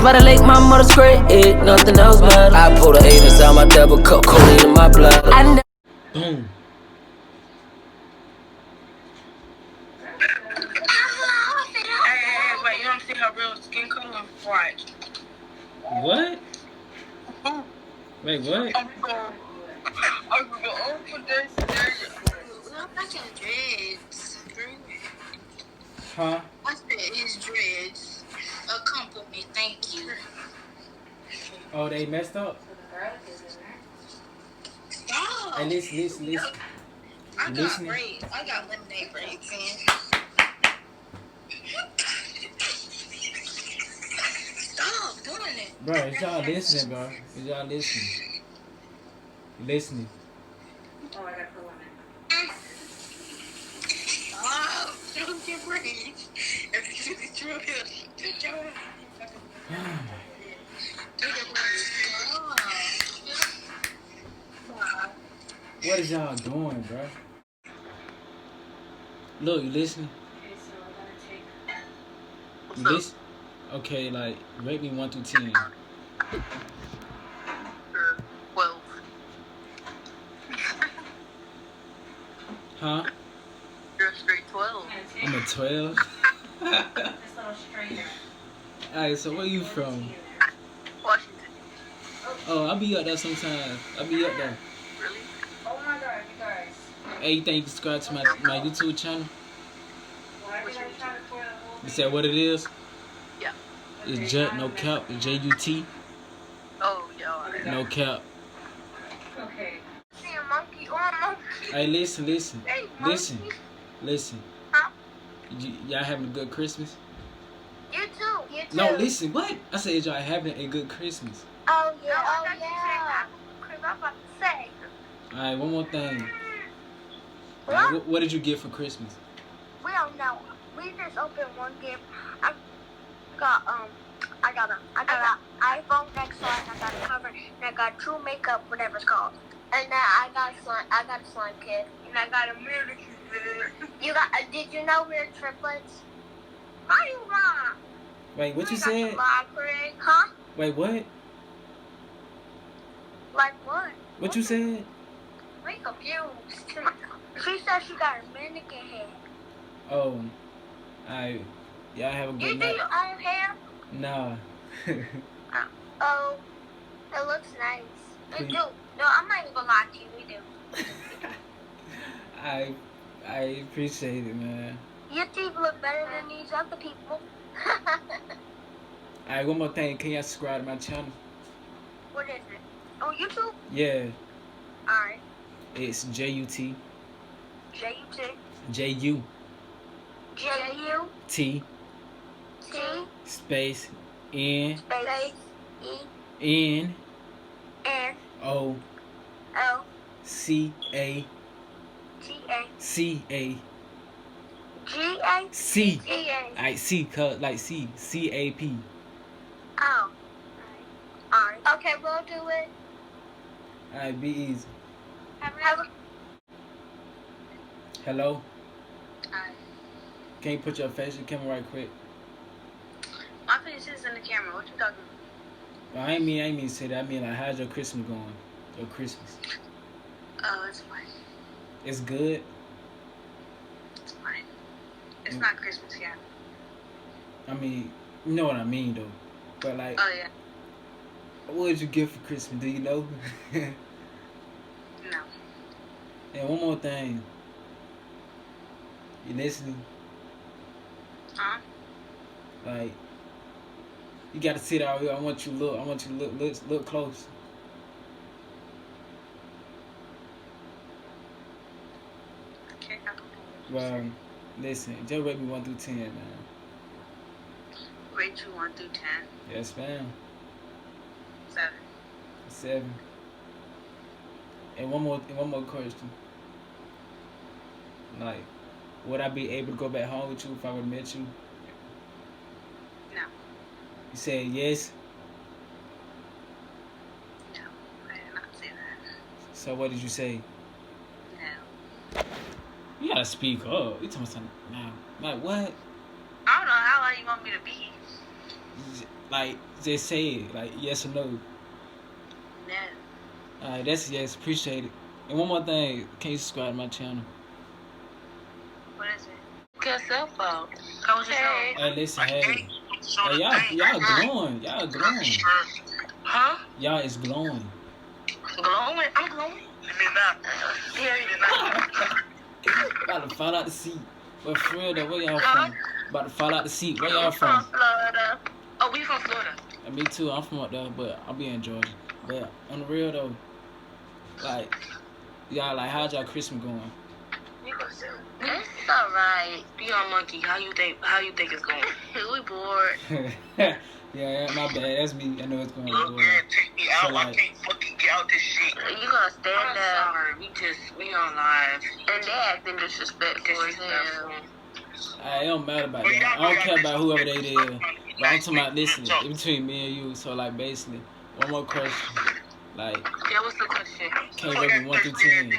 by the lake, my mother's great. Nothing else matters. I pull the 8 inside my double cup, codeine in my blood. Boom. Wait, you don't see her real skin color? Right. What? Wait, what? I'm going for this. Look at your dreads. Huh? I said his dreads. A compliment, thank you. Oh, they messed up? Stop. Hey, listen. I got braids. I got lemonade braids in. Stop doing it. Bro, is y'all listening, bro? Is y'all listening? Listening. Oh, I got put one in. Oh, don't get braids. If you do the true hill, get your What is y'all doing, bro? Look, you listening? Okay, so I gotta take. You listen? Okay, like, rate me 1 through 10. 12. Huh? You're a straight 12. I'm a 12. Alright, so where you from? Washington. Oh, I'll be up there sometime. I'll be up there. Really? Oh my god, you guys. Hey, you think you can subscribe to my YouTube channel? Why did I try to pour the whole You said what it is? Yeah. It's Jut, no cap. It's J-U-T. Oh, yeah, alright. No cap. Okay. See a monkey or a monkey. Hey, listen. Hey, monkey. Listen. Huh? Y'all having a good Christmas? You too. You too. No, listen, what? I said y'all having a good Christmas. Oh, yeah. No, oh, yeah. Because I'm about to say. Alright, one more thing. What? Right, what did you get for Christmas? We don't know. We just opened one gift. I got an iPhone next slide. I got a cover, and I got true makeup, whatever it's called. And then I got a slime kit, and I got a mirror. You got? Did you know we're triplets? How you wrong? Wait, what you said? Huh? Wait, what? Like what? What you said? We confused. She said she got a mannequin head. Oh, y'all have a You good do night. your own hair? Nah. Oh, it looks nice. We Please. do. No, I'm not even gonna lie to you. We do. I appreciate it, man. Your teeth look better than these other people. Alright, one more thing. Can y'all subscribe to my channel? What is it? Oh, YouTube? Yeah. Alright. It's J-U-T. J-U-T. J-U. J-U-T. T. Space. N. Space. N. N. O. O. C-A. T-A. C-A. G-A. C. G-A. Alright, C. Like C. C-A-P. Oh. Alright. Okay, we'll do it. Alright, be easy. Have a... Hello? Alright. Can you put your facial camera right quick? My face is in the camera. What you talking about? I ain't mean to say that. I mean, like, how's your Christmas going? Your Christmas? Oh, it's fine. It's good? It's fine. It's not Christmas yet. I mean, you know what I mean, though. But, like, Oh, yeah. what did you get for Christmas? Do you know? No. And one more thing. You listening? Huh? Like, you gotta sit out here. I want you to look close. Okay, I don't know. Well, listen, just rate me 1 through 10, man. Rate you 1 through 10. Yes, ma'am. 7. 7. And one more question. Like, would I be able to go back home with you if I would have met you? No. You said yes. No, I did not say that. So what did you say? No. You gotta speak up. You talking something now? Like what? I don't know how long you want me to be. Like, just say it. Like, yes or no. No. Alright, that's yes. Appreciate it. And one more thing. Can you subscribe to my channel? What is it? Good cell phone. How was your show? Hey, listen, hey, y'all glowing. Y'all glowing. Huh? Y'all is glowing. Glowing? I'm glowing. About to fall out the seat. But for real though, where y'all from? About to fall out the seat. Where y'all from? Florida. Oh, we from Florida. And me too. I'm from up there, but I'll be in Georgia. But on the real though, like, y'all, like, how's y'all Christmas going? It's alright. You on monkey? How you think it's going? We bored. Yeah, my bad. That's me. I know it's going to be bored. Take me out. I can't fucking get out this shit. You gonna stand up? Sorry. We on live. And they acting disrespectful as hell. It don't matter about that. I don't care about whoever they is. But I'm talking about this between me and you. So, like, basically, one more question. Like, yeah, what's the question? Can't rate me 1 through 10.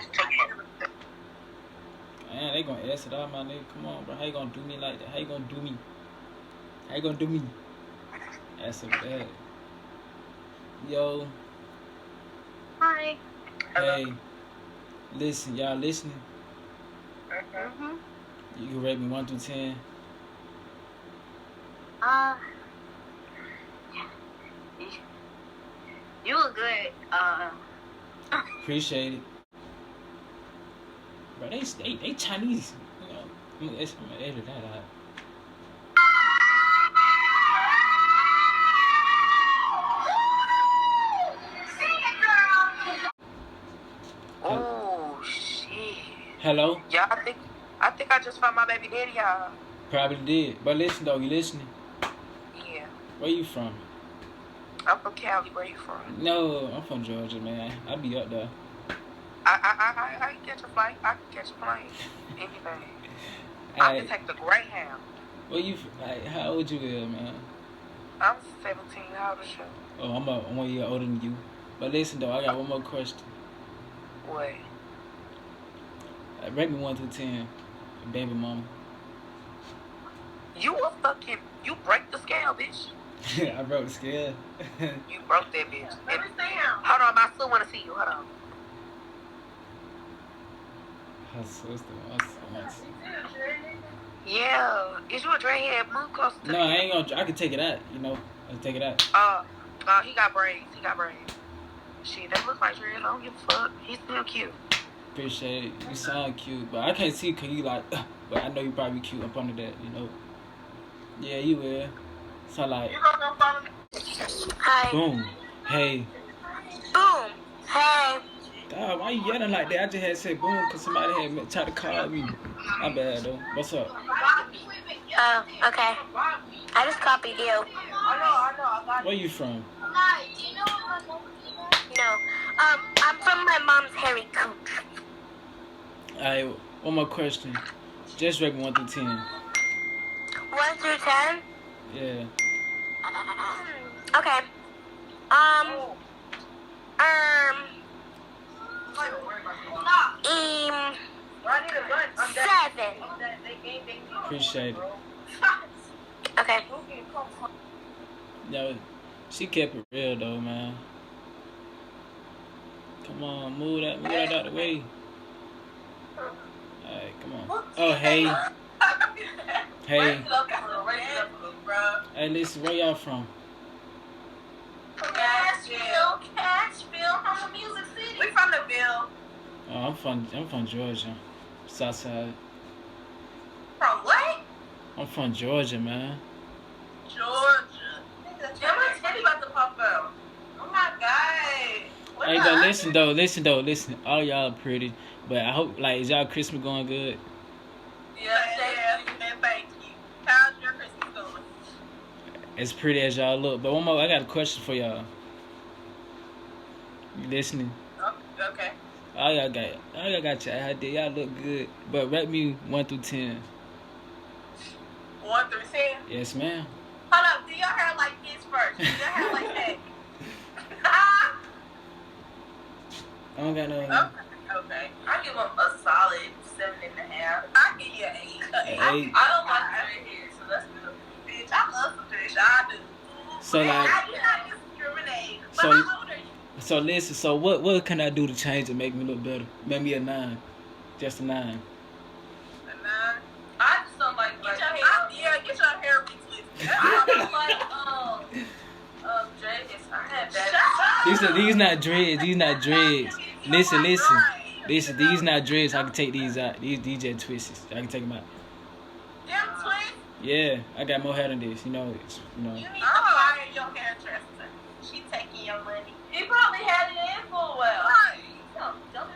Man, they gonna ask it out, my nigga. Come on, bro. How you gonna do me like that? How you gonna do me? How you gonna do me? That's so bad. Yo. Hi. Hey. Listen, y'all listening? Mm-hmm. You can rate me 1 through 10. You look good. Appreciate it. Bro, they Chinese. You know, I'm gonna edit that out. Oh shit. Hello? Yeah, I think I just found my baby daddy, y'all. Probably did. But listen though, you listening? Yeah. Where you from? I'm from Cali. Where you from? No, I'm from Georgia, man. I be up there. I can catch a flight. I can catch a plane. Anything. I can take the Greyhound. Where you? Like, how old you is, man? I'm 17. How old is you? Oh, I'm 1 year older than you. But listen though, I got one more question. What? Rate me 1 through 10, baby mama. You break the scale, bitch. I broke the scale. You broke that bitch. Hold on, my son wanna see you. Hold on. Her sister wants. Yeah. Is you a dreadhead? Move closer to No, I ain't gonna. I can take it out. You know, I can take it out. He got braids. Shit, that looks like dread. I don't give a fuck. He's still cute. Appreciate it. You sound cute, but I can't see cause you like. But I know you probably cute up under that. You know. Yeah, you will. So like. Hi. Boom. Hey. Boom. Hey. Dog, why you yelling like that? I just had said boom because somebody had tried to call me. My bad though. What's up? Oh, okay. I just copied you. I know. Where you from? No. I'm from my mom's hairy coat. Alright, one more question. Just rate me 1 through 10. 1 through 10? Yeah. Okay. Seven. Appreciate it. Okay. Yo, she kept it real though, man. Come on, move that out the way. Alright, come on. Oh, hey. Hey. Hey, listen, where y'all from? Cashville, from the Music City. We from the Ville. Oh, I'm from Georgia. Southside. From what? I'm from Georgia, man. Georgia. Jimmy Teddy about to pop out. Oh my God. Hey, but listen. All y'all are pretty, but I hope, like, is y'all Christmas going good? Yeah, and thank you. How's your Christmas going? As pretty as y'all look. But one more, I got a question for y'all. You listening? Okay. All y'all got your idea. Y'all look good. But rate me 1 through 10. 1 through 10? Yes, ma'am. Hold up, do your hair like this first. Do your hair like that. I don't got no. Okay. I give him a solid 7.5. I give you an 8. An 8. I don't like dread hair, so that's good. Bitch, I love some dread. I do. So like, I do not discriminate. But So- how old are you? so listen. So what can I do to change and make me look better? Make me a 9, just a 9. A 9. I just don't like get your hair. Get your hair retwisted. I don't like dreads. I had that. These not dreads. These not dreads. Listen. These not dreads. I can take these out. These just twists. I can take them out. Them twins. Yeah, I got more hair than this. You know. You need to fire your hairdresser. She taking your money. He probably had it in for a while. Right. Don't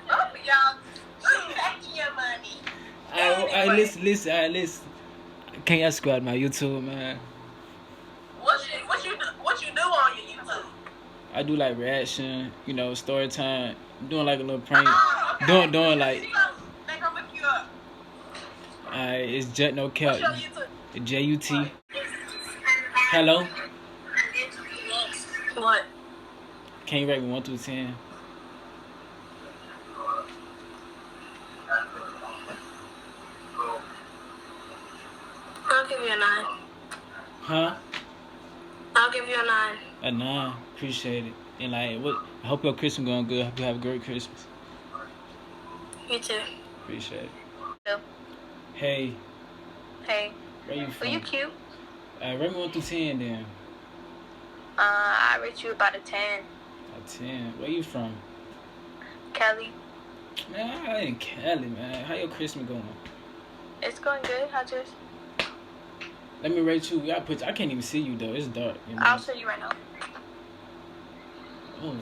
y'all. She taking your money. I listen. Can y'all subscribe to my YouTube, man? What you do on your YouTube? I do like reaction, story time. Doing like a little prank. Doing like. They gonna look you up. It's Jut no cap. What's your YouTube? JUT. Hello. What? Can you rate me 1 through 10? I'll give you a 9. Huh? I'll give you a 9. A 9. Appreciate it. And like, I hope your Christmas going good. I hope you have a great Christmas. You too. Appreciate it. Hello. Hey, Hey. where you from? Well, you cute. Rate me 1 through 10 then. I rate you about a 10. A 10. Where you from? Kelly. Man, I in Cali, man. How your Christmas going? It's going good. How's yours? Let me rate you. I can't even see you though. It's dark. I'll show you right now. Oh.